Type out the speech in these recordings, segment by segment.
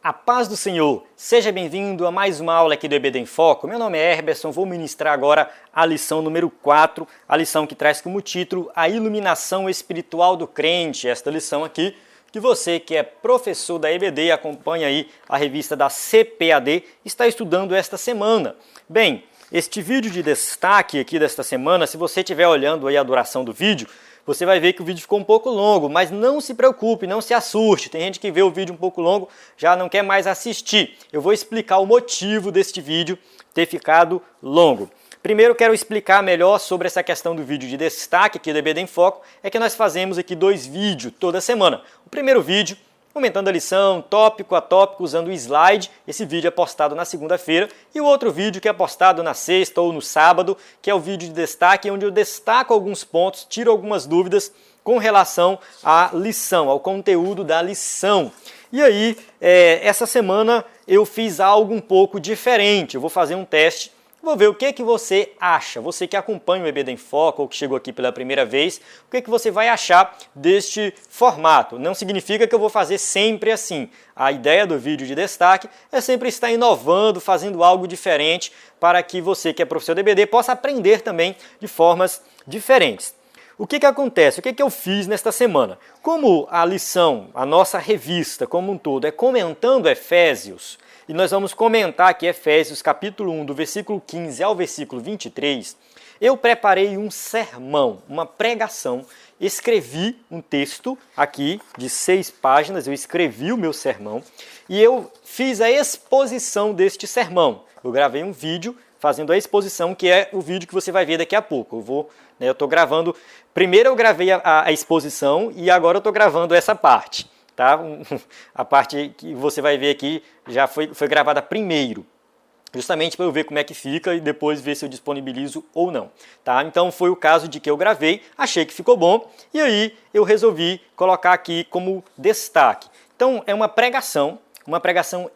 A paz do Senhor, seja bem-vindo a mais uma aula aqui do EBD em Foco. Meu nome é Herberson, vou ministrar agora a lição número 4, a lição que traz como título A Iluminação Espiritual do Crente. Esta lição aqui, que você que é professor da EBD e acompanha aí a revista da CPAD, está estudando esta semana. Bem, este vídeo de destaque aqui desta semana, se você estiver olhando aí a duração do vídeo, você vai ver que o vídeo ficou um pouco longo, mas não se preocupe, não se assuste. Tem gente que vê o vídeo um pouco longo, já não quer mais assistir. Eu vou explicar o motivo deste vídeo ter ficado longo. Primeiro, quero explicar melhor sobre essa questão do vídeo de destaque aqui do EBD em Foco, é que nós fazemos aqui 2 vídeos toda semana. O primeiro vídeo, comentando a lição, tópico a tópico, usando o slide. Esse vídeo é postado na segunda-feira. E o outro vídeo que é postado na sexta ou no sábado, que é o vídeo de destaque, onde eu destaco alguns pontos, tiro algumas dúvidas com relação à lição, ao conteúdo da lição. E aí, essa semana eu fiz algo um pouco diferente. Eu vou fazer um teste. Vou ver o que você acha, você que acompanha o EBD em Foco ou que chegou aqui pela primeira vez, o que você vai achar deste formato. Não significa que eu vou fazer sempre assim. A ideia do vídeo de destaque é sempre estar inovando, fazendo algo diferente para que você que é professor do EBD possa aprender também de formas diferentes. O que acontece? O que eu fiz nesta semana? Como a lição, a nossa revista como um todo é comentando Efésios, e nós vamos comentar aqui Efésios capítulo 1, do versículo 15 ao versículo 23, eu preparei um sermão, uma pregação, escrevi um texto aqui de 6 páginas, eu escrevi o meu sermão e eu fiz a exposição deste sermão. Eu gravei um vídeo fazendo a exposição, que é o vídeo que você vai ver daqui a pouco. Eu estou gravando, primeiro eu gravei a exposição e agora eu estou gravando essa parte. Tá? A parte que você vai ver aqui já foi gravada primeiro, justamente para eu ver como é que fica e depois ver se eu disponibilizo ou não. Tá? Então foi o caso de que eu gravei, achei que ficou bom e aí eu resolvi colocar aqui como destaque. Então é uma pregação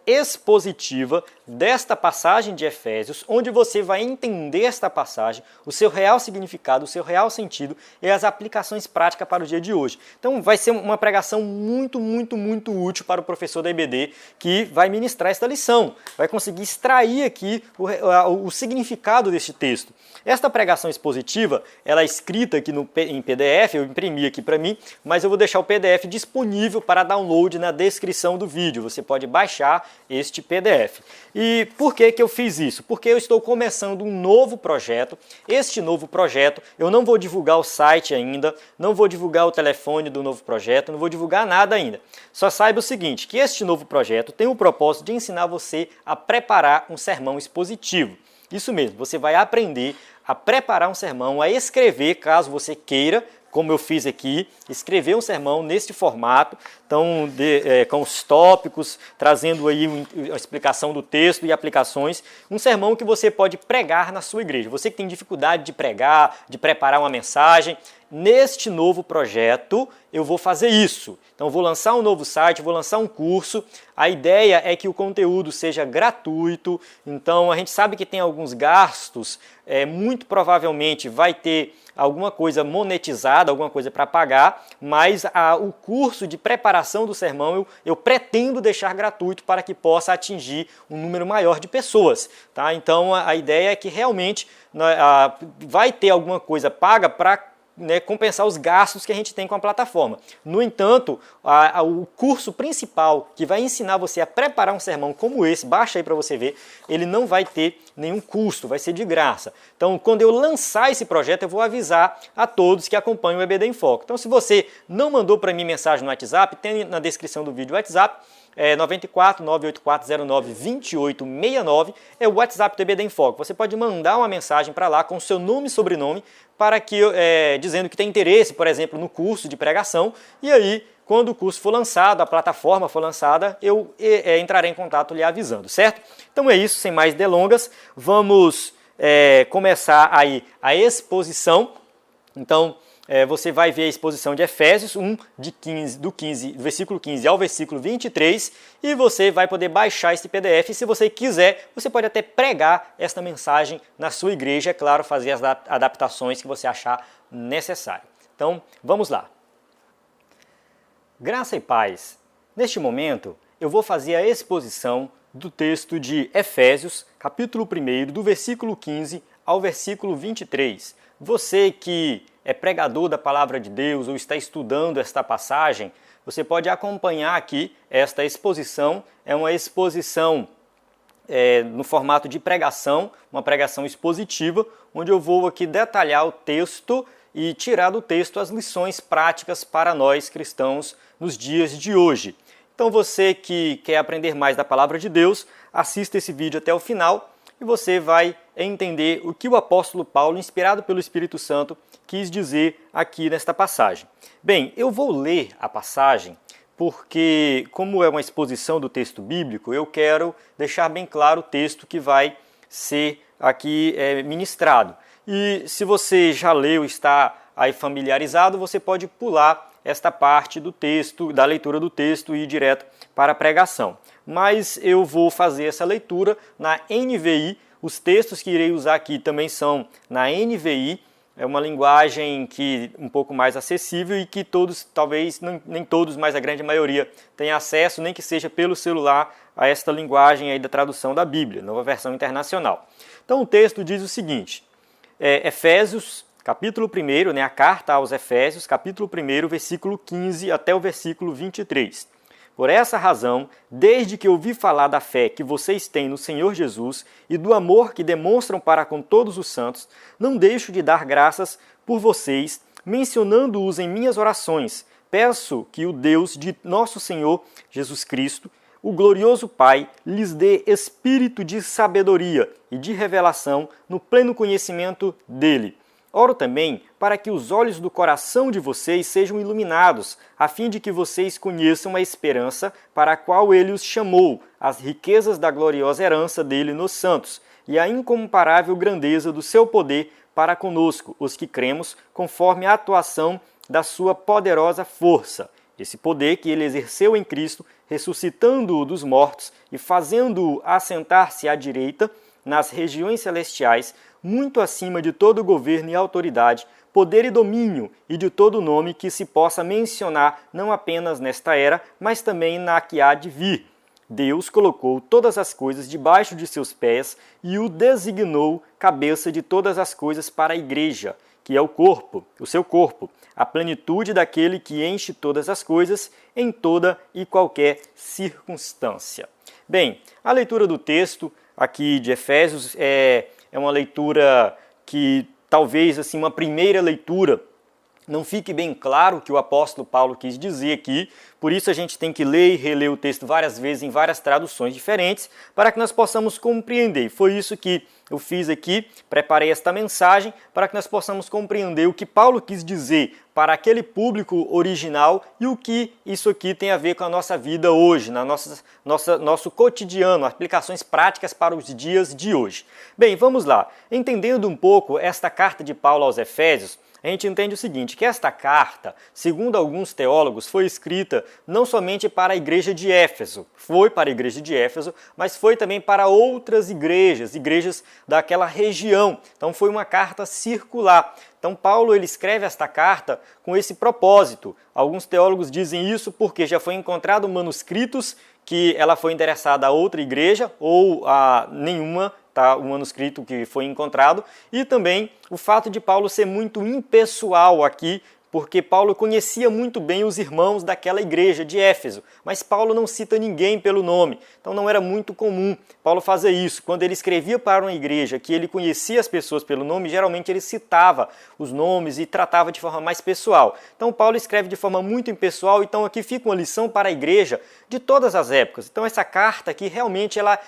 expositiva desta passagem de Efésios, onde você vai entender esta passagem, o seu real significado, o seu real sentido e as aplicações práticas para o dia de hoje. Então vai ser uma pregação muito útil para o professor da EBD que vai ministrar esta lição, vai conseguir extrair aqui o significado deste texto. Esta pregação expositiva, ela é escrita aqui em PDF, eu imprimi aqui para mim, mas eu vou deixar o PDF disponível para download na descrição do vídeo. Você pode baixar este PDF. E por que eu fiz isso? Porque eu estou começando um novo projeto. Este novo projeto, eu não vou divulgar o site ainda, não vou divulgar o telefone do novo projeto, não vou divulgar nada ainda. Só saiba o seguinte, que este novo projeto tem o propósito de ensinar você a preparar um sermão expositivo. Isso mesmo, você vai aprender a preparar um sermão, a escrever, caso você queira, como eu fiz aqui, escrever um sermão neste formato, então, com os tópicos, trazendo aí a explicação do texto e aplicações, um sermão que você pode pregar na sua igreja. Você que tem dificuldade de pregar, de preparar uma mensagem, neste novo projeto eu vou fazer isso. Então, vou lançar um novo site, vou lançar um curso. A ideia é que o conteúdo seja gratuito, então a gente sabe que tem alguns gastos, muito provavelmente vai ter alguma coisa monetizada, alguma coisa para pagar, mas o curso de preparação do sermão eu pretendo deixar gratuito para que possa atingir um número maior de pessoas. Tá? Então a ideia é que realmente vai ter alguma coisa paga para compensar os gastos que a gente tem com a plataforma. No entanto, o curso principal que vai ensinar você a preparar um sermão como esse, baixa aí para você ver, ele não vai ter nenhum custo, vai ser de graça. Então, quando eu lançar esse projeto, eu vou avisar a todos que acompanham o EBD em Foco. Então, se você não mandou para mim mensagem no WhatsApp, tem na descrição do vídeo o WhatsApp, 94 98409 2869 é o WhatsApp do EBD em Foco. Você pode mandar uma mensagem para lá com seu nome e sobrenome para que dizendo que tem interesse, por exemplo, no curso de pregação, e aí quando o curso for lançado, a plataforma for lançada, eu entrarei em contato lhe avisando, certo? Então é isso, sem mais delongas, vamos começar aí a exposição. Então você vai ver a exposição de Efésios 1, do versículo 15 ao versículo 23, e você vai poder baixar esse PDF. E se você quiser, você pode até pregar esta mensagem na sua igreja, é claro, fazer as adaptações que você achar necessário. Então, vamos lá. Graça e paz. Neste momento, eu vou fazer a exposição do texto de Efésios, capítulo 1, do versículo 15 ao versículo 23. Você que é pregador da palavra de Deus ou está estudando esta passagem, você pode acompanhar aqui esta exposição. É uma exposição no formato de pregação, uma pregação expositiva, onde eu vou aqui detalhar o texto e tirar do texto as lições práticas para nós cristãos nos dias de hoje. Então você que quer aprender mais da palavra de Deus, assista esse vídeo até o final e você vai entender o que o apóstolo Paulo, inspirado pelo Espírito Santo, quis dizer aqui nesta passagem. Bem, eu vou ler a passagem porque, como é uma exposição do texto bíblico, eu quero deixar bem claro o texto que vai ser aqui ministrado. E se você já leu, está aí familiarizado, você pode pular esta parte do texto, da leitura do texto e ir direto para a pregação. Mas eu vou fazer essa leitura na NVI, os textos que irei usar aqui também são na NVI, é uma linguagem que um pouco mais acessível e que todos, talvez nem todos, mas a grande maioria tenha acesso, nem que seja pelo celular, a esta linguagem aí da tradução da Bíblia, nova versão internacional. Então o texto diz o seguinte, Efésios, capítulo 1, a carta aos Efésios, capítulo 1, versículo 15 até o versículo 23. Por essa razão, desde que ouvi falar da fé que vocês têm no Senhor Jesus e do amor que demonstram para com todos os santos, não deixo de dar graças por vocês, mencionando-os em minhas orações. Peço que o Deus de nosso Senhor Jesus Cristo, o glorioso Pai, lhes dê espírito de sabedoria e de revelação no pleno conhecimento dele. Oro também para que os olhos do coração de vocês sejam iluminados, a fim de que vocês conheçam a esperança para a qual ele os chamou, as riquezas da gloriosa herança dele nos santos, e a incomparável grandeza do seu poder para conosco, os que cremos, conforme a atuação da sua poderosa força. Esse poder que ele exerceu em Cristo, ressuscitando-o dos mortos e fazendo-o assentar-se à direita nas regiões celestiais, muito acima de todo governo e autoridade, poder e domínio, e de todo nome que se possa mencionar não apenas nesta era, mas também na que há de vir. Deus colocou todas as coisas debaixo de seus pés e o designou cabeça de todas as coisas para a igreja, que é o corpo, o seu corpo, a plenitude daquele que enche todas as coisas em toda e qualquer circunstância. Bem, a leitura do texto aqui de Efésios é uma leitura que talvez assim uma primeira leitura não fique bem claro o que o apóstolo Paulo quis dizer aqui, por isso a gente tem que ler e reler o texto várias vezes em várias traduções diferentes para que nós possamos compreender. Foi isso que eu fiz aqui, preparei esta mensagem para que nós possamos compreender o que Paulo quis dizer para aquele público original e o que isso aqui tem a ver com a nossa vida hoje, na nosso cotidiano, aplicações práticas para os dias de hoje. Bem, vamos lá. Entendendo um pouco esta carta de Paulo aos Efésios, a gente entende o seguinte, que esta carta, segundo alguns teólogos, foi escrita não somente para a igreja de Éfeso, foi para a igreja de Éfeso, mas foi também para outras igrejas daquela região. Então foi uma carta circular. Então Paulo ele escreve esta carta com esse propósito. Alguns teólogos dizem isso porque já foi encontrado manuscritos que ela foi endereçada a outra igreja ou a nenhuma, tá, o manuscrito que foi encontrado, e também o fato de Paulo ser muito impessoal aqui, porque Paulo conhecia muito bem os irmãos daquela igreja de Éfeso, mas Paulo não cita ninguém pelo nome, então não era muito comum Paulo fazer isso. Quando ele escrevia para uma igreja que ele conhecia as pessoas pelo nome, geralmente ele citava os nomes e tratava de forma mais pessoal. Então Paulo escreve de forma muito impessoal, então aqui fica uma lição para a igreja de todas as épocas. Então essa carta aqui realmente ela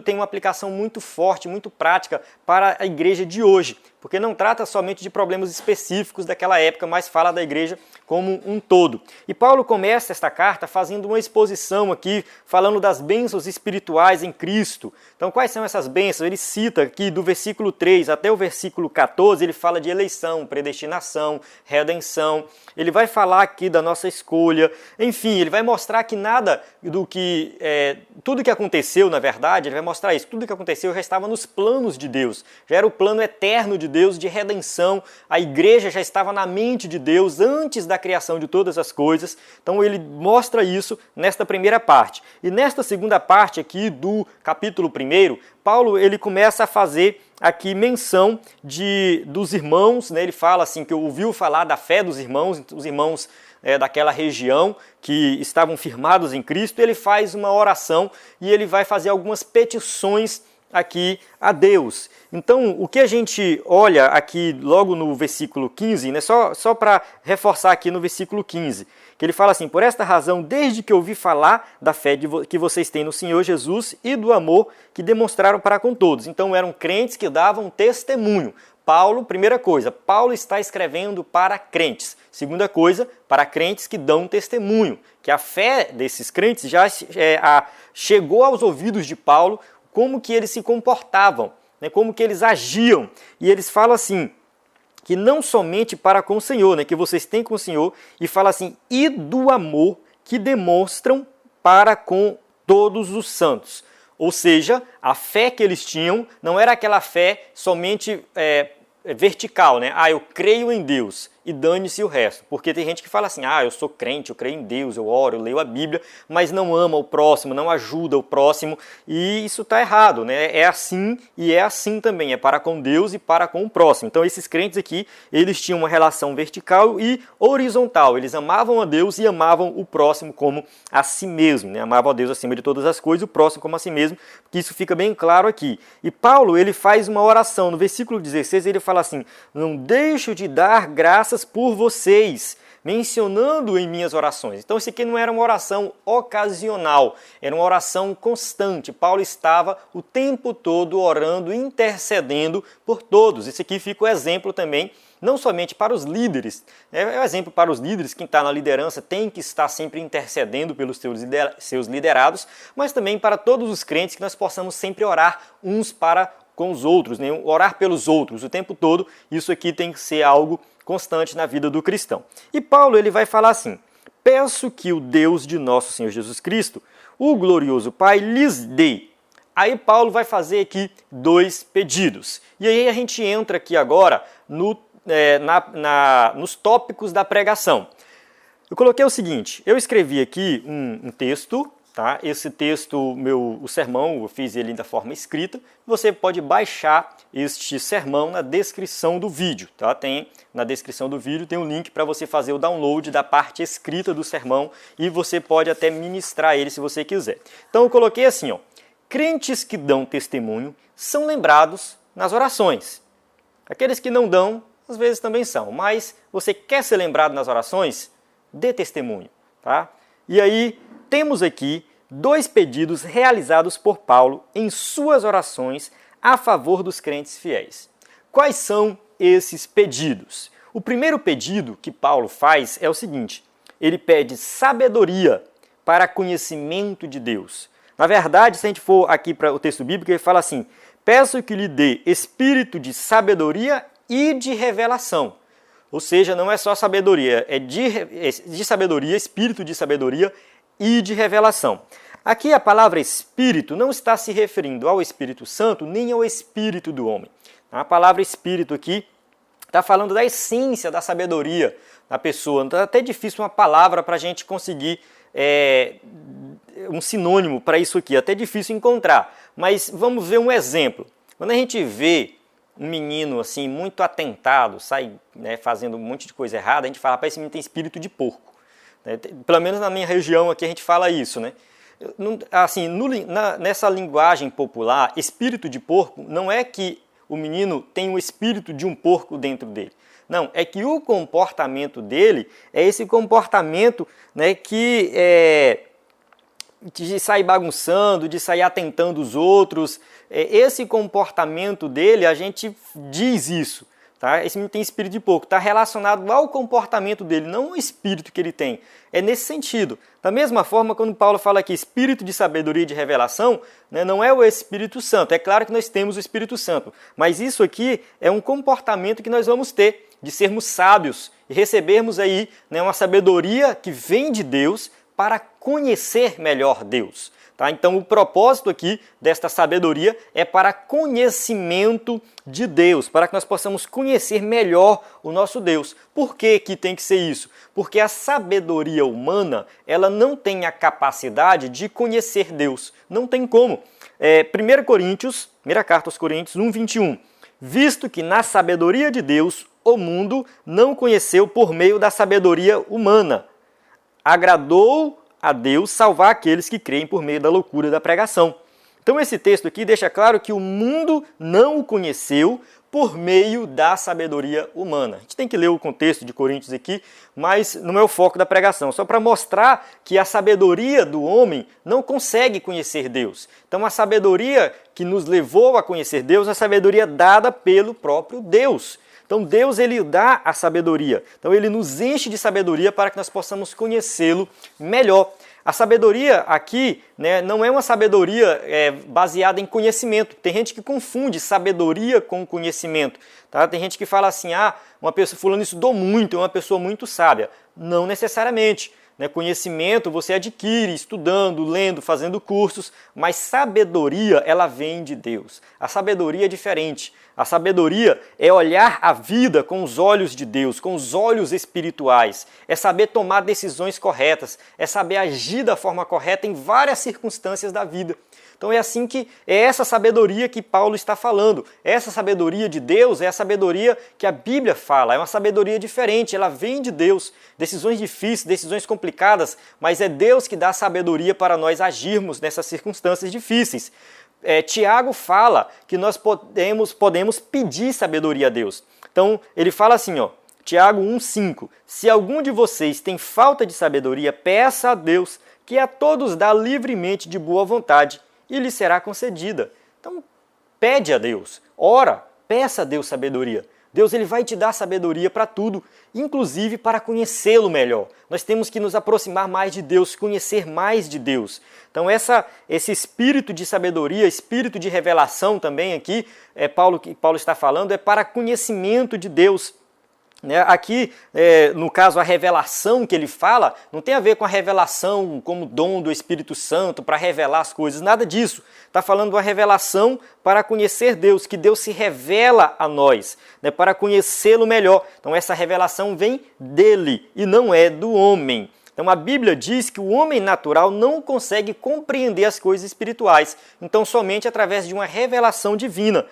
tem uma aplicação muito forte, muito prática para a igreja de hoje, porque não trata somente de problemas específicos daquela época, mas fala da igreja como um todo. E Paulo começa esta carta fazendo uma exposição aqui, falando das bênçãos espirituais em Cristo. Então, quais são essas bênçãos? Ele cita aqui do versículo 3 até o versículo 14, ele fala de eleição, predestinação, redenção. Ele vai falar aqui da nossa escolha. Enfim, ele vai mostrar que nada do que... tudo que aconteceu, na verdade, ele vai mostrar isso. Tudo que aconteceu já estava nos planos de Deus. Já era o plano eterno de Deus de redenção. A igreja já estava na mente de Deus antes da criação de todas as coisas. Então ele mostra isso nesta primeira parte. E nesta segunda parte aqui do capítulo 1, Paulo ele começa a fazer aqui menção dos irmãos, né? Ele fala assim que ouviu falar da fé dos irmãos, os irmãos daquela região que estavam firmados em Cristo. Ele faz uma oração e ele vai fazer algumas petições aqui a Deus. Então, o que a gente olha aqui logo no versículo 15, né, só para reforçar aqui no versículo 15, que ele fala assim: por esta razão, desde que ouvi falar da fé que vocês têm no Senhor Jesus e do amor que demonstraram para com todos. Então, eram crentes que davam testemunho. Paulo, primeira coisa, Paulo está escrevendo para crentes. Segunda coisa, para crentes que dão testemunho, que a fé desses crentes já chegou aos ouvidos de Paulo, como que eles se comportavam, né, como que eles agiam. E eles falam assim, que não somente para com o Senhor, né, que vocês têm com o Senhor, e fala assim, e do amor que demonstram para com todos os santos. Ou seja, a fé que eles tinham não era aquela fé somente vertical, né? Eu creio em Deus e dane-se o resto. Porque tem gente que fala assim, eu sou crente, eu creio em Deus, eu oro, eu leio a Bíblia, mas não ama o próximo, não ajuda o próximo, e isso está errado, né? É assim e é assim também, é para com Deus e para com o próximo. Então esses crentes aqui, eles tinham uma relação vertical e horizontal, eles amavam a Deus e amavam o próximo como a si mesmo, né? Amavam a Deus acima de todas as coisas e o próximo como a si mesmo, porque isso fica bem claro aqui. E Paulo, ele faz uma oração, no versículo 16 ele fala assim, não deixo de dar graças por vocês, mencionando em minhas orações. Então isso aqui não era uma oração ocasional, era uma oração constante. Paulo estava o tempo todo orando, intercedendo por todos. Isso aqui fica o exemplo também, não somente para os líderes, é um exemplo para os líderes, quem está na liderança tem que estar sempre intercedendo pelos seus liderados, mas também para todos os crentes, que nós possamos sempre orar uns para com os outros, né? Orar pelos outros o tempo todo. Isso aqui tem que ser algo constante na vida do cristão. E Paulo ele vai falar assim, peço que o Deus de nosso Senhor Jesus Cristo, o glorioso Pai, lhes dê. Aí Paulo vai fazer aqui 2 pedidos. E aí a gente entra aqui agora nos tópicos da pregação. Eu coloquei o seguinte, eu escrevi aqui um texto, tá? Esse texto, o sermão, eu fiz ele da forma escrita. Você pode baixar este sermão na descrição do vídeo. Tá? Na descrição do vídeo tem um link para você fazer o download da parte escrita do sermão e você pode até ministrar ele se você quiser. Então eu coloquei assim, crentes que dão testemunho são lembrados nas orações. Aqueles que não dão, às vezes também são, mas você quer ser lembrado nas orações? Dê testemunho. Tá? E aí, temos aqui 2 pedidos realizados por Paulo em suas orações a favor dos crentes fiéis. Quais são esses pedidos? O primeiro pedido que Paulo faz é o seguinte, ele pede sabedoria para conhecimento de Deus. Na verdade, se a gente for aqui para o texto bíblico, ele fala assim, peço que lhe dê espírito de sabedoria e de revelação. Ou seja, não é só sabedoria, é de sabedoria, espírito de sabedoria e de revelação. Aqui a palavra espírito não está se referindo ao Espírito Santo, nem ao espírito do homem. A palavra espírito aqui está falando da essência da sabedoria da pessoa. Então é até difícil uma palavra para a gente conseguir um sinônimo para isso aqui, é até difícil encontrar. Mas vamos ver um exemplo. Quando a gente vê um menino assim muito atentado, sai fazendo um monte de coisa errada, a gente fala, esse menino tem espírito de porco. Pelo menos na minha região aqui a gente fala isso, né? Assim, nessa linguagem popular, espírito de porco não é que o menino tem o espírito de um porco dentro dele. Não, é que o comportamento dele é esse comportamento, né, de sair bagunçando, de sair atentando os outros. Esse comportamento dele, a gente diz isso. Tá? Esse menino tem espírito de porco, está relacionado ao comportamento dele, não ao espírito que ele tem. É nesse sentido. Da mesma forma, quando Paulo fala aqui espírito de sabedoria e de revelação, né, não é o Espírito Santo. É claro que nós temos o Espírito Santo, mas isso aqui é um comportamento que nós vamos ter, de sermos sábios e recebermos aí, né, uma sabedoria que vem de Deus para conhecer melhor Deus. Tá? Então, o propósito aqui desta sabedoria é para conhecimento de Deus, para que nós possamos conhecer melhor o nosso Deus. Por que que tem que ser isso? Porque a sabedoria humana, ela não tem a capacidade de conhecer Deus. Não tem como. 1 Coríntios, primeira carta aos Coríntios 1:21. Visto que na sabedoria de Deus, o mundo não conheceu por meio da sabedoria humana. Agradou a Deus salvar aqueles que creem por meio da loucura da pregação. Então esse texto aqui deixa claro que o mundo não o conheceu por meio da sabedoria humana. A gente tem que ler o contexto de Coríntios aqui, mas não é o foco da pregação, só para mostrar que a sabedoria do homem não consegue conhecer Deus. Então a sabedoria que nos levou a conhecer Deus é a sabedoria dada pelo próprio Deus. Então Deus, ele dá a sabedoria. Então ele nos enche de sabedoria para que nós possamos conhecê-lo melhor. A sabedoria aqui, né, não é uma sabedoria baseada em conhecimento. Tem gente que confunde sabedoria com conhecimento. Tá? Tem gente que fala assim, uma pessoa fulano estudou muito, é uma pessoa muito sábia. Não necessariamente. Né? Conhecimento você adquire estudando, lendo, fazendo cursos, mas sabedoria, ela vem de Deus. A sabedoria é diferente. A sabedoria é olhar a vida com os olhos de Deus, com os olhos espirituais. É saber tomar decisões corretas, é saber agir da forma correta em várias circunstâncias da vida. Então é assim que é essa sabedoria que Paulo está falando. Essa sabedoria de Deus é a sabedoria que a Bíblia fala. É uma sabedoria diferente, ela vem de Deus. Decisões difíceis, decisões complicadas, mas é Deus que dá sabedoria para nós agirmos nessas circunstâncias difíceis. Tiago fala que nós podemos pedir sabedoria a Deus. Então, ele fala assim, Tiago 1:5. Se algum de vocês tem falta de sabedoria, peça a Deus, que a todos dá livremente de boa vontade, e lhe será concedida. Então, pede a Deus, ora, peça a Deus sabedoria. Deus, ele vai te dar sabedoria para tudo, inclusive para conhecê-lo melhor. Nós temos que nos aproximar mais de Deus, conhecer mais de Deus. Então esse espírito de sabedoria, espírito de revelação também aqui, que Paulo está falando, é para conhecimento de Deus. Aqui, no caso, a revelação que ele fala, não tem a ver com a revelação como dom do Espírito Santo para revelar as coisas, nada disso. Está falando de uma revelação para conhecer Deus, que Deus se revela a nós, para conhecê-lo melhor. Então essa revelação vem dele e não é do homem. Então a Bíblia diz que o homem natural não consegue compreender as coisas espirituais, então somente através de uma revelação divina.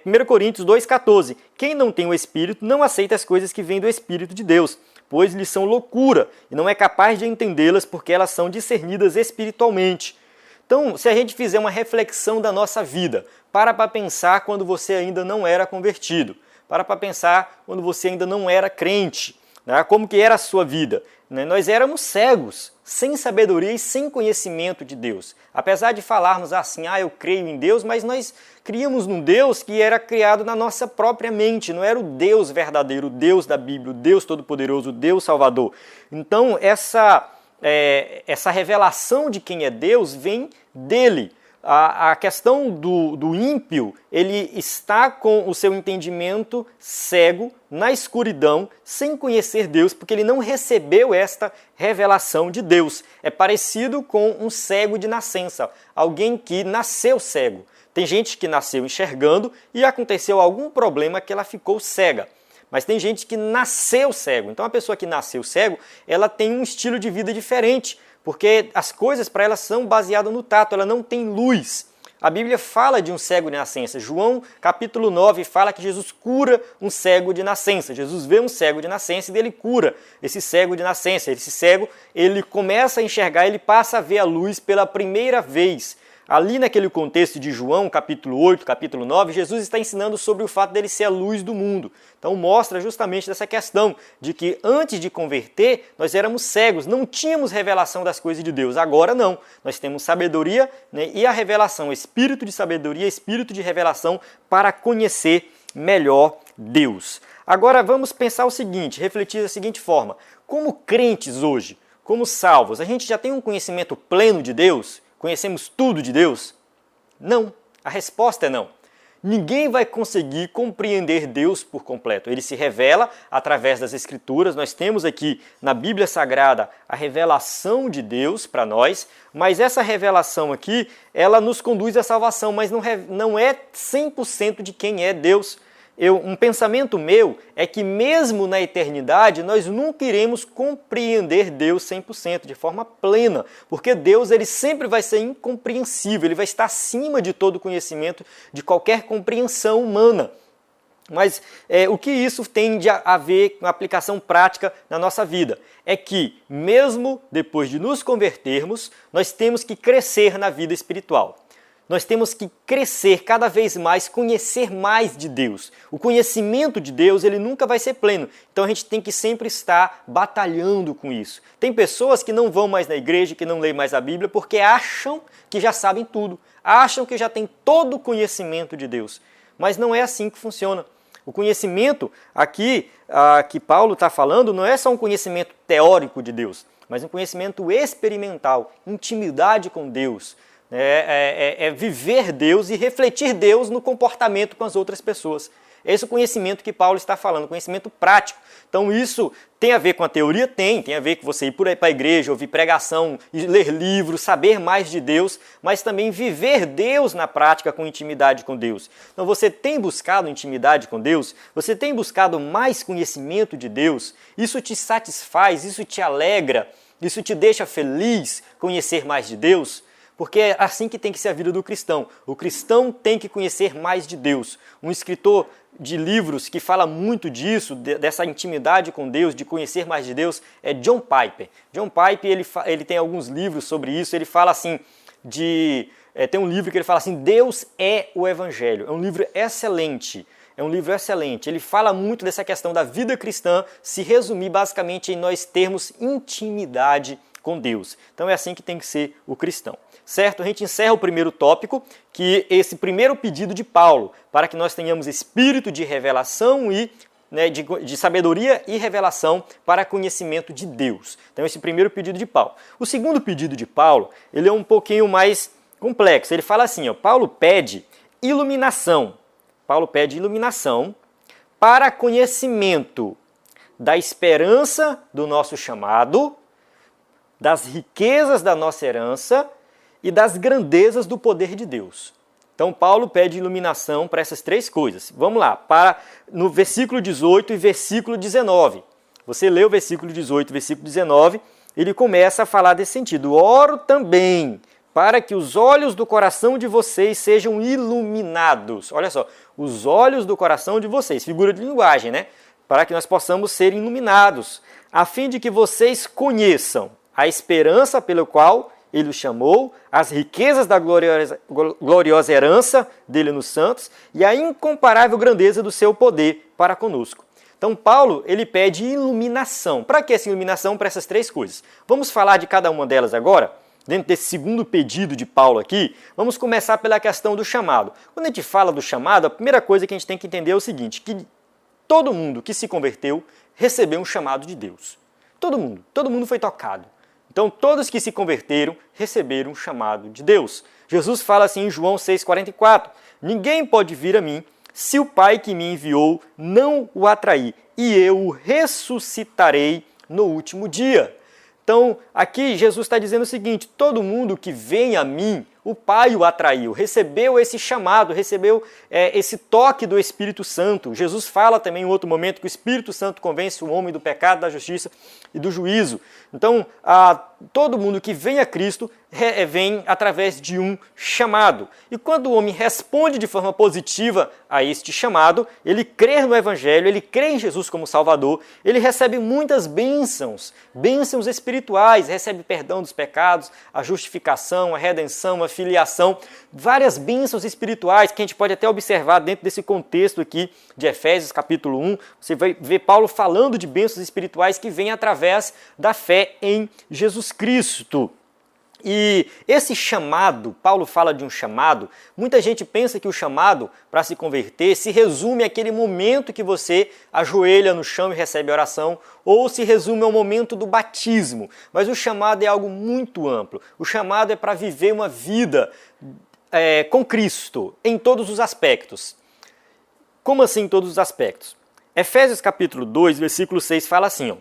1 Coríntios 2,14. Quem não tem o Espírito não aceita as coisas que vêm do Espírito de Deus, pois lhes são loucura e não é capaz de entendê-las porque elas são discernidas espiritualmente. Então, se a gente fizer uma reflexão da nossa vida, para pensar quando você ainda não era convertido, para pensar quando você ainda não era crente, como que era a sua vida? Nós éramos cegos, sem sabedoria e sem conhecimento de Deus. Apesar de falarmos assim, eu creio em Deus, mas nós criamos num Deus que era criado na nossa própria mente, não era o Deus verdadeiro, o Deus da Bíblia, o Deus Todo-Poderoso, o Deus Salvador. Então, essa revelação de quem é Deus vem dele. A questão do ímpio, ele está com o seu entendimento cego, na escuridão, sem conhecer Deus, porque ele não recebeu esta revelação de Deus. É parecido com um cego de nascença, alguém que nasceu cego. Tem gente que nasceu enxergando e aconteceu algum problema que ela ficou cega. Mas tem gente que nasceu cego. Então a pessoa que nasceu cego, ela tem um estilo de vida diferente, porque as coisas para ela são baseadas no tato, ela não tem luz. A Bíblia fala de um cego de nascença. João, capítulo 9, fala que Jesus cura um cego de nascença. Jesus vê um cego de nascença e ele cura esse cego de nascença. Esse cego, ele começa a enxergar, ele passa a ver a luz pela primeira vez. Ali naquele contexto de João, capítulo 8, capítulo 9, Jesus está ensinando sobre o fato dele ser a luz do mundo. Então mostra justamente dessa questão de que antes de converter, nós éramos cegos, não tínhamos revelação das coisas de Deus. Agora não, nós temos sabedoria, e a revelação, espírito de sabedoria, espírito de revelação para conhecer melhor Deus. Agora vamos pensar o seguinte, refletir da seguinte forma. Como crentes hoje, como salvos, a gente já tem um conhecimento pleno de Deus? Conhecemos tudo de Deus? Não. A resposta é não. Ninguém vai conseguir compreender Deus por completo. Ele se revela através das Escrituras. Nós temos aqui na Bíblia Sagrada a revelação de Deus para nós, mas essa revelação aqui, ela nos conduz à salvação, mas não é 100% de quem é Deus. Um pensamento meu é que mesmo na eternidade nós nunca iremos compreender Deus 100%, de forma plena, porque Deus ele sempre vai ser incompreensível, ele vai estar acima de todo conhecimento, de qualquer compreensão humana. Mas o que isso tem a ver com a aplicação prática na nossa vida? É que mesmo depois de nos convertermos, nós temos que crescer na vida espiritual. Nós temos que crescer cada vez mais, conhecer mais de Deus. O conhecimento de Deus, ele nunca vai ser pleno. Então a gente tem que sempre estar batalhando com isso. Tem pessoas que não vão mais na igreja, que não leem mais a Bíblia, porque acham que já sabem tudo. Acham que já têm todo o conhecimento de Deus. Mas não é assim que funciona. O conhecimento aqui que Paulo está falando não é só um conhecimento teórico de Deus, mas um conhecimento experimental, intimidade com Deus. É viver Deus e refletir Deus no comportamento com as outras pessoas. Esse é o conhecimento que Paulo está falando, conhecimento prático. Então isso tem a ver com a teoria? Tem a ver com você ir por aí para a igreja, ouvir pregação, ler livros, saber mais de Deus, mas também viver Deus na prática com intimidade com Deus. Então você tem buscado intimidade com Deus? Você tem buscado mais conhecimento de Deus? Isso te satisfaz? Isso te alegra? Isso te deixa feliz conhecer mais de Deus? Porque é assim que tem que ser a vida do cristão. O cristão tem que conhecer mais de Deus. Um escritor de livros que fala muito disso, dessa intimidade com Deus, de conhecer mais de Deus, é John Piper. John Piper ele tem alguns livros sobre isso. Ele fala assim, tem um livro que ele fala assim, Deus é o Evangelho. É um livro excelente. Ele fala muito dessa questão da vida cristã, se resumir basicamente em nós termos intimidade com Deus. Então é assim que tem que ser o cristão. Certo? A gente encerra o primeiro tópico, que é esse primeiro pedido de Paulo, para que nós tenhamos espírito de revelação e de sabedoria e revelação para conhecimento de Deus. Então esse primeiro pedido de Paulo. O segundo pedido de Paulo, ele é um pouquinho mais complexo. Ele fala assim, Paulo pede iluminação. Paulo pede iluminação para conhecimento da esperança do nosso chamado, das riquezas da nossa herança e das grandezas do poder de Deus. Então Paulo pede iluminação para essas três coisas. Vamos lá, no versículo 18 e versículo 19. Você lê o versículo 18 e versículo 19, ele começa a falar desse sentido. Oro também para que os olhos do coração de vocês sejam iluminados. Olha só, os olhos do coração de vocês, figura de linguagem, né? Para que nós possamos ser iluminados, a fim de que vocês conheçam a esperança pela qual Ele os chamou, as riquezas da gloriosa herança dele nos santos e a incomparável grandeza do seu poder para conosco. Então Paulo, ele pede iluminação. Para que essa iluminação? Para essas três coisas. Vamos falar de cada uma delas agora? Dentro desse segundo pedido de Paulo aqui, vamos começar pela questão do chamado. Quando a gente fala do chamado, a primeira coisa que a gente tem que entender é o seguinte, que todo mundo que se converteu recebeu um chamado de Deus. Todo mundo foi tocado. Então, todos que se converteram receberam um chamado de Deus. Jesus fala assim em João 6,44, ninguém pode vir a mim se o Pai que me enviou não o atrair, e eu o ressuscitarei no último dia. Então, aqui Jesus está dizendo o seguinte, todo mundo que vem a mim, o Pai o atraiu, recebeu esse chamado, recebeu esse toque do Espírito Santo. Jesus fala também em outro momento que o Espírito Santo convence o homem do pecado, da justiça e do juízo. Então, todo mundo que vem a Cristo vem através de um chamado. E quando o homem responde de forma positiva a este chamado, ele crê no Evangelho, ele crê em Jesus como Salvador, ele recebe muitas bênçãos espirituais, recebe perdão dos pecados, a justificação, a redenção, a filiação, várias bênçãos espirituais que a gente pode até observar dentro desse contexto aqui de Efésios capítulo 1. Você vai ver Paulo falando de bênçãos espirituais que vêm através da fé em Jesus Cristo. E esse chamado, Paulo fala de um chamado, muita gente pensa que o chamado para se converter se resume àquele momento que você ajoelha no chão e recebe oração, ou se resume ao momento do batismo. Mas o chamado é algo muito amplo. O chamado é para viver uma vida com Cristo em todos os aspectos. Como assim em todos os aspectos? Efésios capítulo 2, versículo 6 fala assim, ó,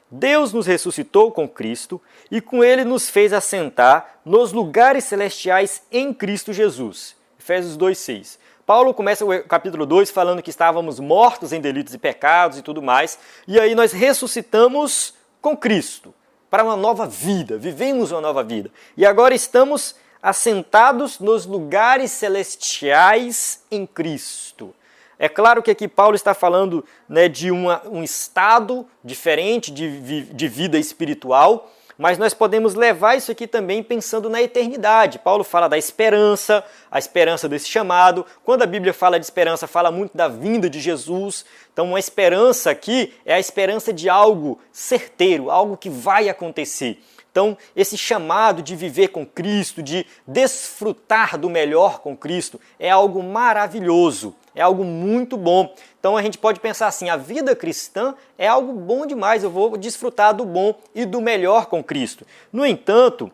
Deus nos ressuscitou com Cristo e com Ele nos fez assentar nos lugares celestiais em Cristo Jesus. Efésios 2, 6. Paulo começa o capítulo 2 falando que estávamos mortos em delitos e pecados e tudo mais, e aí nós ressuscitamos com Cristo para uma nova vida, vivemos uma nova vida. E agora estamos assentados nos lugares celestiais em Cristo. É claro que aqui Paulo está falando, né, de um estado diferente de vida espiritual, mas nós podemos levar isso aqui também pensando na eternidade. Paulo fala da esperança, a esperança desse chamado. Quando a Bíblia fala de esperança, fala muito da vinda de Jesus. Então, uma esperança aqui é a esperança de algo certeiro, algo que vai acontecer. Então, esse chamado de viver com Cristo, de desfrutar do melhor com Cristo, é algo maravilhoso, é algo muito bom. Então, a gente pode pensar assim, a vida cristã é algo bom demais, eu vou desfrutar do bom e do melhor com Cristo. No entanto,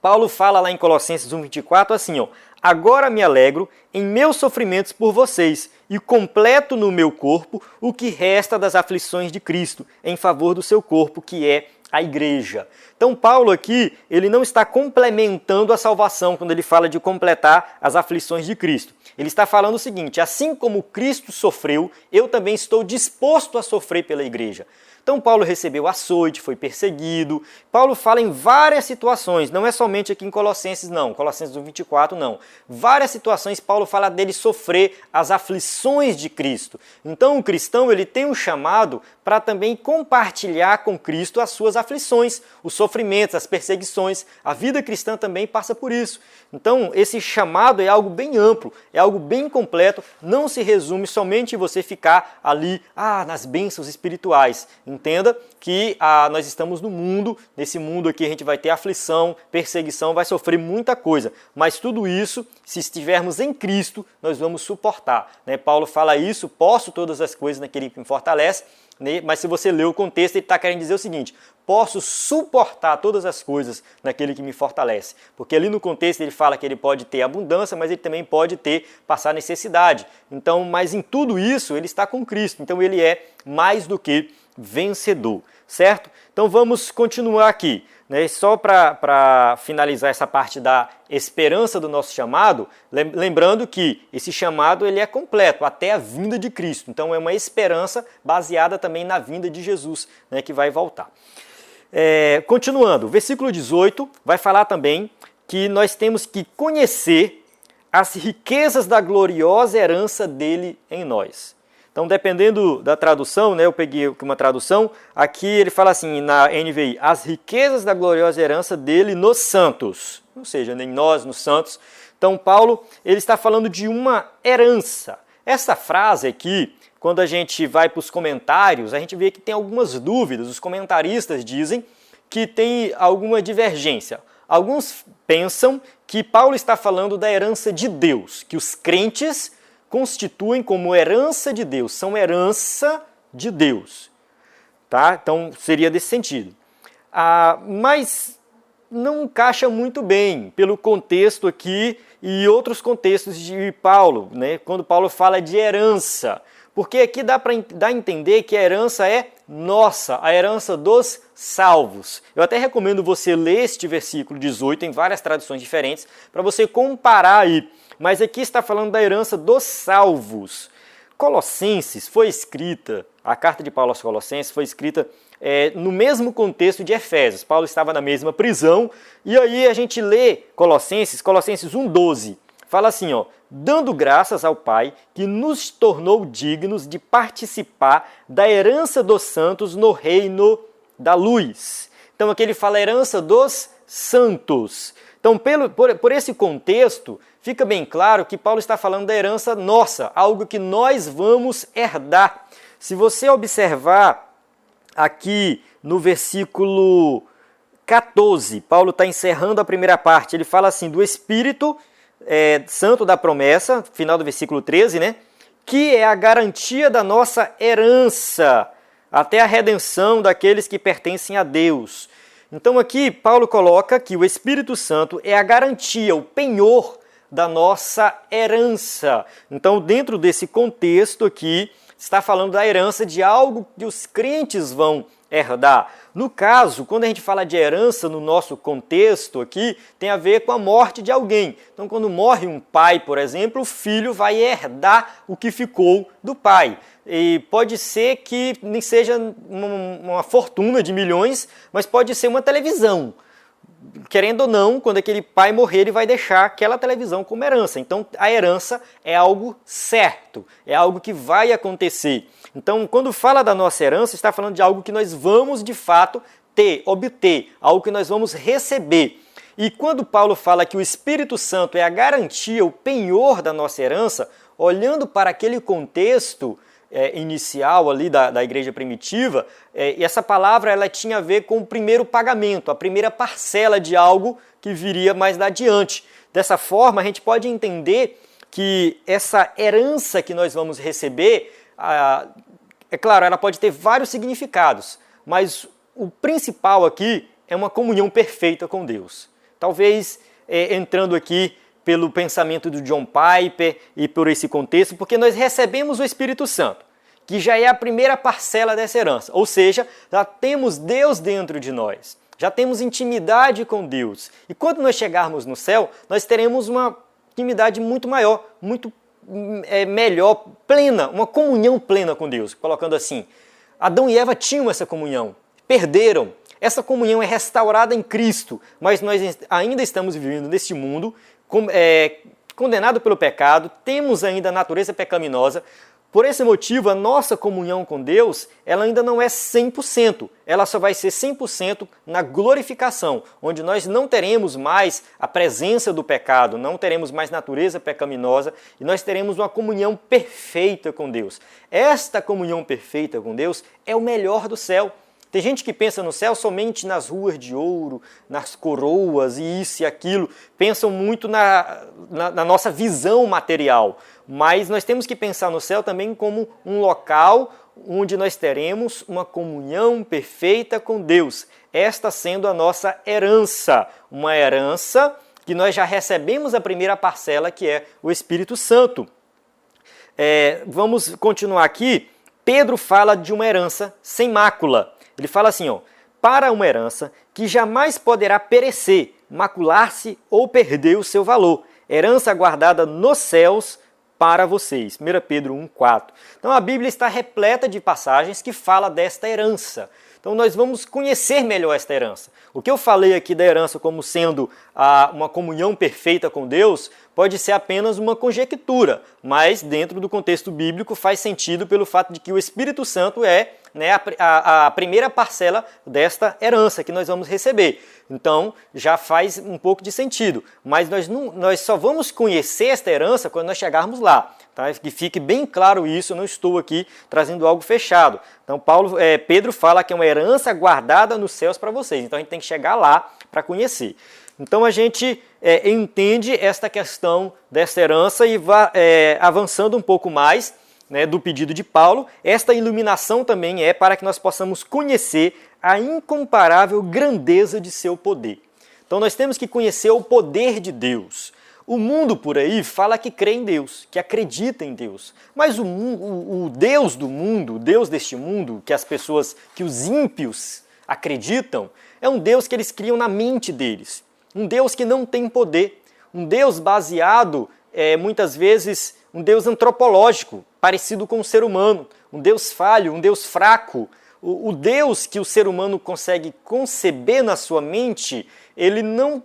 Paulo fala lá em Colossenses 1,24 assim, ó, agora me alegro em meus sofrimentos por vocês e completo no meu corpo o que resta das aflições de Cristo, em favor do seu corpo, que é a igreja. Então Paulo aqui, ele não está complementando a salvação quando ele fala de completar as aflições de Cristo. Ele está falando o seguinte, assim como Cristo sofreu, eu também estou disposto a sofrer pela igreja. Então Paulo recebeu açoite, foi perseguido. Paulo fala em várias situações, não é somente aqui em Colossenses não, Colossenses 1,24 não. Várias situações Paulo fala dele sofrer as aflições de Cristo. Então o cristão ele tem um chamado para também compartilhar com Cristo as suas aflições, os sofrimentos, as perseguições. A vida cristã também passa por isso. Então esse chamado é algo bem amplo, é algo bem completo, não se resume somente em você ficar ali nas bênçãos espirituais. Entenda que nós estamos no mundo, nesse mundo aqui a gente vai ter aflição, perseguição, vai sofrer muita coisa, mas tudo isso, se estivermos em Cristo, nós vamos suportar. Né? Paulo fala isso, posso todas as coisas naquele que me fortalece, né? Mas se você ler o contexto, ele está querendo dizer o seguinte, posso suportar todas as coisas naquele que me fortalece, porque ali no contexto ele fala que ele pode ter abundância, mas ele também pode passar necessidade. Então, mas em tudo isso ele está com Cristo, então ele é mais do que vencedor, certo? Então vamos continuar aqui, né? Só para finalizar essa parte da esperança do nosso chamado, lembrando que esse chamado ele é completo até a vinda de Cristo, então é uma esperança baseada também na vinda de Jesus, né, que vai voltar. Continuando, versículo 18 vai falar também que nós temos que conhecer as riquezas da gloriosa herança dele em nós. Então, dependendo da tradução, né, eu peguei uma tradução, aqui ele fala assim, na NVI, as riquezas da gloriosa herança dele nos santos, ou seja, em nós, nos santos. Então, Paulo, ele está falando de uma herança. Essa frase aqui, quando a gente vai para os comentários, a gente vê que tem algumas dúvidas, os comentaristas dizem que tem alguma divergência. Alguns pensam que Paulo está falando da herança de Deus, que os crentes constituem como herança de Deus, são herança de Deus. Tá? Então, seria desse sentido. Mas não encaixa muito bem pelo contexto aqui e outros contextos de Paulo, né? Quando Paulo fala de herança. Porque aqui dá a entender que a herança é nossa, a herança dos salvos. Eu até recomendo você ler este versículo 18 em várias traduções diferentes, para você comparar aí. Mas aqui está falando da herança dos salvos. Colossenses foi escrita, a carta de Paulo aos Colossenses foi escrita no mesmo contexto de Efésios. Paulo estava na mesma prisão, e aí a gente lê Colossenses 1,12. Fala assim, ó, dando graças ao Pai que nos tornou dignos de participar da herança dos santos no reino da luz. Então aqui ele fala herança dos santos. Então por esse contexto, fica bem claro que Paulo está falando da herança nossa, algo que nós vamos herdar. Se você observar aqui no versículo 14, Paulo está encerrando a primeira parte, ele fala assim, do Espírito Santo da promessa, final do versículo 13, né? Que é a garantia da nossa herança, até a redenção daqueles que pertencem a Deus. Então aqui Paulo coloca que o Espírito Santo é a garantia, o penhor da nossa herança. Então, dentro desse contexto aqui, está falando da herança de algo que os crentes vão herdar. No caso, quando a gente fala de herança no nosso contexto aqui, tem a ver com a morte de alguém. Então, quando morre um pai, por exemplo, o filho vai herdar o que ficou do pai. E pode ser que nem seja uma fortuna de milhões, mas pode ser uma televisão. Querendo ou não, quando aquele pai morrer, ele vai deixar aquela televisão como herança. Então, a herança é algo certo, é algo que vai acontecer. Então, quando fala da nossa herança, está falando de algo que nós vamos, de fato, obter, algo que nós vamos receber. E quando Paulo fala que o Espírito Santo é a garantia, o penhor da nossa herança, olhando para aquele contexto inicial ali da igreja primitiva, e essa palavra ela tinha a ver com o primeiro pagamento, a primeira parcela de algo que viria mais adiante. Dessa forma, a gente pode entender que essa herança que nós vamos receber, é claro, ela pode ter vários significados, mas o principal aqui é uma comunhão perfeita com Deus. Talvez entrando aqui pelo pensamento do John Piper e por esse contexto, porque nós recebemos o Espírito Santo, que já é a primeira parcela dessa herança, ou seja, já temos Deus dentro de nós, já temos intimidade com Deus. E quando nós chegarmos no céu, nós teremos uma intimidade muito maior, muito melhor, plena, uma comunhão plena com Deus, colocando assim. Adão e Eva tinham essa comunhão, perderam. Essa comunhão é restaurada em Cristo, mas nós ainda estamos vivendo neste mundo condenado pelo pecado, temos ainda a natureza pecaminosa. Por esse motivo, a nossa comunhão com Deus, ela ainda não é 100%. Ela só vai ser 100% na glorificação, onde nós não teremos mais a presença do pecado, não teremos mais natureza pecaminosa e nós teremos uma comunhão perfeita com Deus. Esta comunhão perfeita com Deus é o melhor do céu. Tem gente que pensa no céu somente nas ruas de ouro, nas coroas e isso e aquilo. Pensam muito na nossa visão material. Mas nós temos que pensar no céu também como um local onde nós teremos uma comunhão perfeita com Deus. Esta sendo a nossa herança. Uma herança que nós já recebemos a primeira parcela, que é o Espírito Santo. Vamos continuar aqui. Pedro fala de uma herança sem mácula. Ele fala assim, para uma herança que jamais poderá perecer, macular-se ou perder o seu valor. Herança guardada nos céus para vocês. 1 Pedro 1,4. Então a Bíblia está repleta de passagens que fala desta herança. Então nós vamos conhecer melhor esta herança. O que eu falei aqui da herança como sendo uma comunhão perfeita com Deus pode ser apenas uma conjectura, mas dentro do contexto bíblico faz sentido pelo fato de que o Espírito Santo é a primeira parcela desta herança que nós vamos receber. Então, já faz um pouco de sentido. Mas nós só vamos conhecer esta herança quando nós chegarmos lá. Tá? Que fique bem claro isso, eu não estou aqui trazendo algo fechado. Então, Pedro fala que é uma herança guardada nos céus para vocês. Então, a gente tem que chegar lá para conhecer. Então, a gente entende esta questão dessa herança e vai avançando um pouco mais, do pedido de Paulo. Esta iluminação também é para que nós possamos conhecer a incomparável grandeza de seu poder. Então nós temos que conhecer o poder de Deus. O mundo por aí fala que crê em Deus, que acredita em Deus. Mas o Deus do mundo, o Deus deste mundo, que os ímpios acreditam, é um Deus que eles criam na mente deles. Um Deus que não tem poder. Um Deus baseado, muitas vezes, um Deus antropológico, parecido com o ser humano, um Deus falho, um Deus fraco. O Deus que o ser humano consegue conceber na sua mente, ele não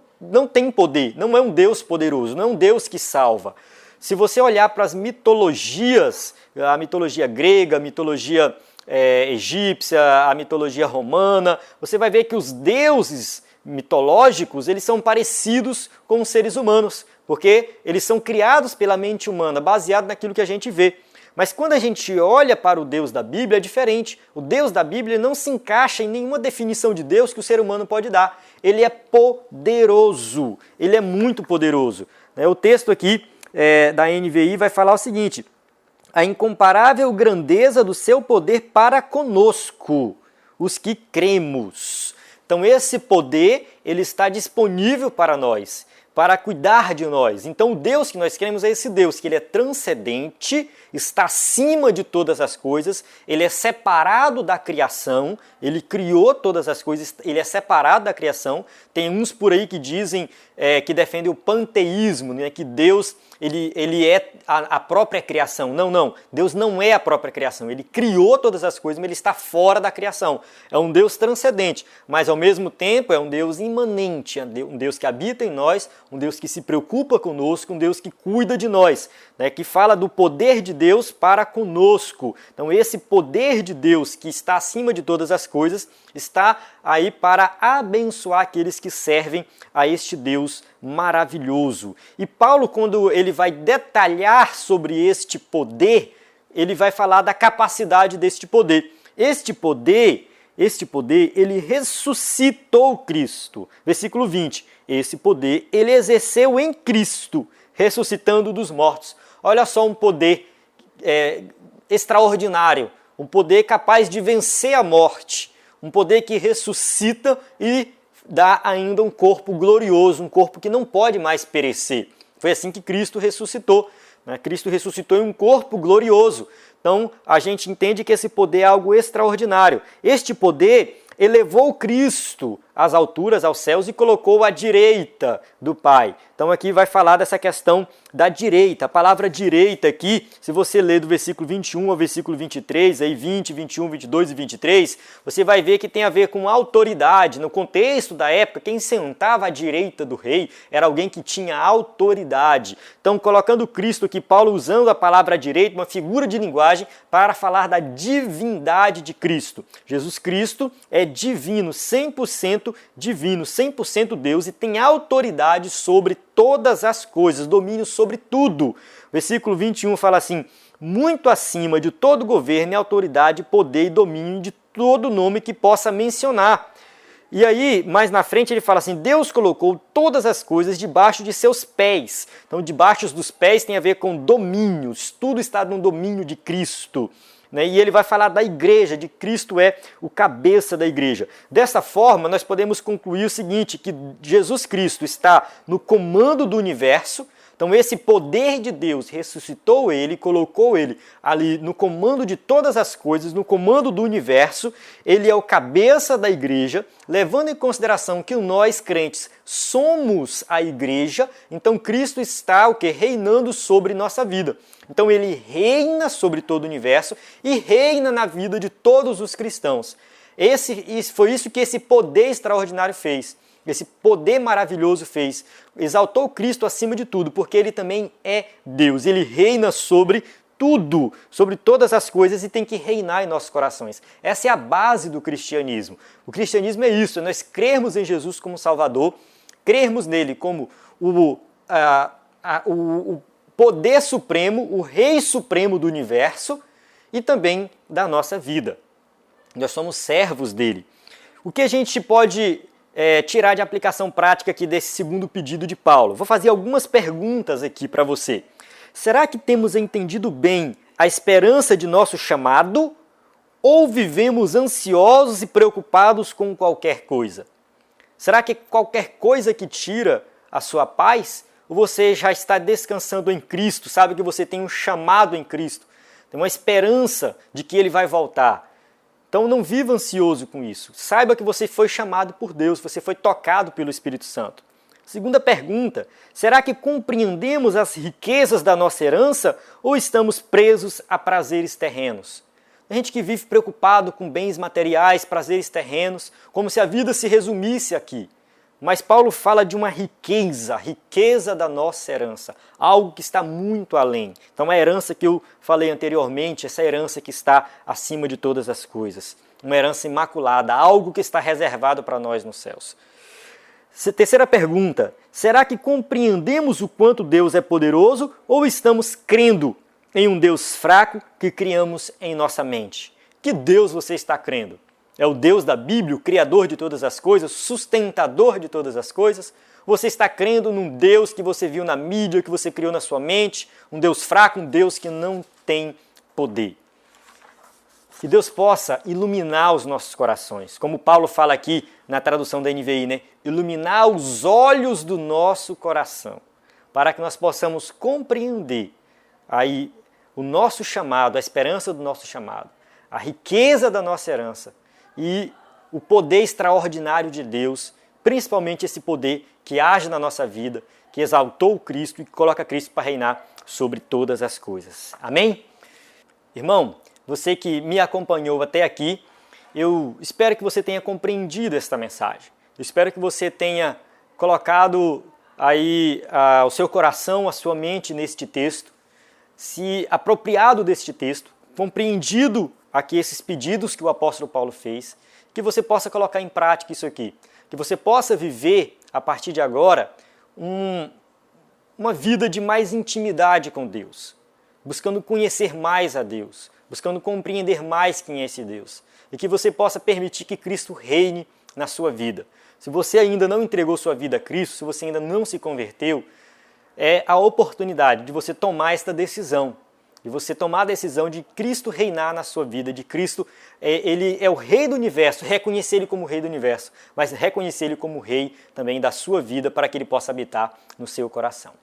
tem poder, não é um Deus poderoso, não é um Deus que salva. Se você olhar para as mitologias, a mitologia grega, a mitologia egípcia, a mitologia romana, você vai ver que os deuses mitológicos, eles são parecidos com os seres humanos, porque eles são criados pela mente humana, baseado naquilo que a gente vê. Mas quando a gente olha para o Deus da Bíblia, é diferente. O Deus da Bíblia não se encaixa em nenhuma definição de Deus que o ser humano pode dar. Ele é poderoso, ele é muito poderoso. O texto aqui da NVI vai falar o seguinte: a incomparável grandeza do seu poder para conosco, os que cremos. Então esse poder ele está disponível para nós, para cuidar de nós. Então o Deus que nós cremos é esse Deus, que ele é transcendente, está acima de todas as coisas, ele é separado da criação, ele criou todas as coisas, ele é separado da criação. Tem uns por aí que dizem, que defendem o panteísmo, né? Que Deus ele é a própria criação. Não, Deus não é a própria criação, ele criou todas as coisas, mas ele está fora da criação. É um Deus transcendente, mas ao mesmo tempo é um Deus imanente, um Deus que habita em nós, um Deus que se preocupa conosco, um Deus que cuida de nós, né? Que fala do poder de Deus para conosco. Então esse poder de Deus que está acima de todas as coisas está aí para abençoar aqueles que servem a este Deus maravilhoso. E Paulo, quando ele vai detalhar sobre este poder, ele vai falar da capacidade deste poder. Este poder, ele ressuscitou Cristo. Versículo 20. Esse poder ele exerceu em Cristo, ressuscitando dos mortos. Olha só um poder extraordinário, um poder capaz de vencer a morte, um poder que ressuscita e dá ainda um corpo glorioso, um corpo que não pode mais perecer. Foi assim que Cristo ressuscitou, né? Cristo ressuscitou em um corpo glorioso. Então a gente entende que esse poder é algo extraordinário. Este poder elevou Cristo às alturas, aos céus, e colocou à direita do Pai. Então aqui vai falar dessa questão da direita. A palavra direita aqui, se você ler do versículo 21 ao versículo 23, aí 20, 21, 22 e 23, você vai ver que tem a ver com autoridade. No contexto da época, quem sentava à direita do rei era alguém que tinha autoridade. Então, colocando Cristo aqui, Paulo usando a palavra direita, uma figura de linguagem, para falar da divindade de Cristo. Jesus Cristo é divino, 100% divino, 100% Deus, e tem autoridade sobre todas as coisas, domínio sobre tudo. Versículo 21 fala assim: muito acima de todo governo e autoridade, poder e domínio de todo nome que possa mencionar. E aí, mais na frente, ele fala assim: Deus colocou todas as coisas debaixo de seus pés. Então, debaixo dos pés tem a ver com domínios, tudo está no domínio de Cristo. E ele vai falar da igreja, de Cristo é o cabeça da igreja. Dessa forma, nós podemos concluir o seguinte, que Jesus Cristo está no comando do universo. Então esse poder de Deus ressuscitou ele, colocou ele ali no comando de todas as coisas, no comando do universo. Ele é o cabeça da igreja, levando em consideração que nós crentes somos a igreja. Então Cristo está o quê? Reinando sobre nossa vida. Então ele reina sobre todo o universo e reina na vida de todos os cristãos. Foi isso que esse poder extraordinário fez. Esse poder maravilhoso fez. Exaltou Cristo acima de tudo, porque ele também é Deus. Ele reina sobre tudo, sobre todas as coisas, e tem que reinar em nossos corações. Essa é a base do cristianismo. O cristianismo é isso, é nós crermos em Jesus como Salvador, crermos nele como o poder supremo, o Rei Supremo do universo e também da nossa vida. Nós somos servos dele. O que a gente pode tirar de aplicação prática aqui desse segundo pedido de Paulo? Vou fazer algumas perguntas aqui para você. Será que temos entendido bem a esperança de nosso chamado ou vivemos ansiosos e preocupados com qualquer coisa? Será que qualquer coisa que tira a sua paz, ou você já está descansando em Cristo, sabe que você tem um chamado em Cristo, tem uma esperança de que ele vai voltar? Então não viva ansioso com isso. Saiba que você foi chamado por Deus, você foi tocado pelo Espírito Santo. Segunda pergunta: será que compreendemos as riquezas da nossa herança ou estamos presos a prazeres terrenos? A gente que vive preocupado com bens materiais, prazeres terrenos, como se a vida se resumisse aqui. Mas Paulo fala de uma riqueza da nossa herança, algo que está muito além. Então a herança que eu falei anteriormente, essa herança que está acima de todas as coisas. Uma herança imaculada, algo que está reservado para nós nos céus. Terceira pergunta: será que compreendemos o quanto Deus é poderoso ou estamos crendo em um Deus fraco que criamos em nossa mente? Que Deus você está crendo? É o Deus da Bíblia, o Criador de todas as coisas, sustentador de todas as coisas? Você está crendo num Deus que você viu na mídia, que você criou na sua mente, um Deus fraco, um Deus que não tem poder? Que Deus possa iluminar os nossos corações. Como Paulo fala aqui na tradução da NVI, né? Iluminar os olhos do nosso coração, para que nós possamos compreender aí o nosso chamado, a esperança do nosso chamado, a riqueza da nossa herança e o poder extraordinário de Deus, principalmente esse poder que age na nossa vida, que exaltou Cristo e que coloca Cristo para reinar sobre todas as coisas. Amém? Irmão, você que me acompanhou até aqui, eu espero que você tenha compreendido esta mensagem. Eu espero que você tenha colocado aí o seu coração, a sua mente neste texto, se apropriado deste texto, compreendido aqui esses pedidos que o apóstolo Paulo fez, que você possa colocar em prática isso aqui, que você possa viver, a partir de agora, uma vida de mais intimidade com Deus, buscando conhecer mais a Deus, buscando compreender mais quem é esse Deus, e que você possa permitir que Cristo reine na sua vida. Se você ainda não entregou sua vida a Cristo, se você ainda não se converteu, é a oportunidade de você tomar esta decisão, de você tomar a decisão de Cristo reinar na sua vida, de Cristo, Ele é o Rei do Universo, reconhecer Ele como Rei do Universo, mas reconhecer Ele como Rei também da sua vida, para que Ele possa habitar no seu coração.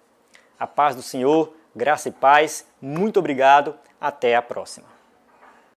A paz do Senhor, graça e paz, muito obrigado, até a próxima.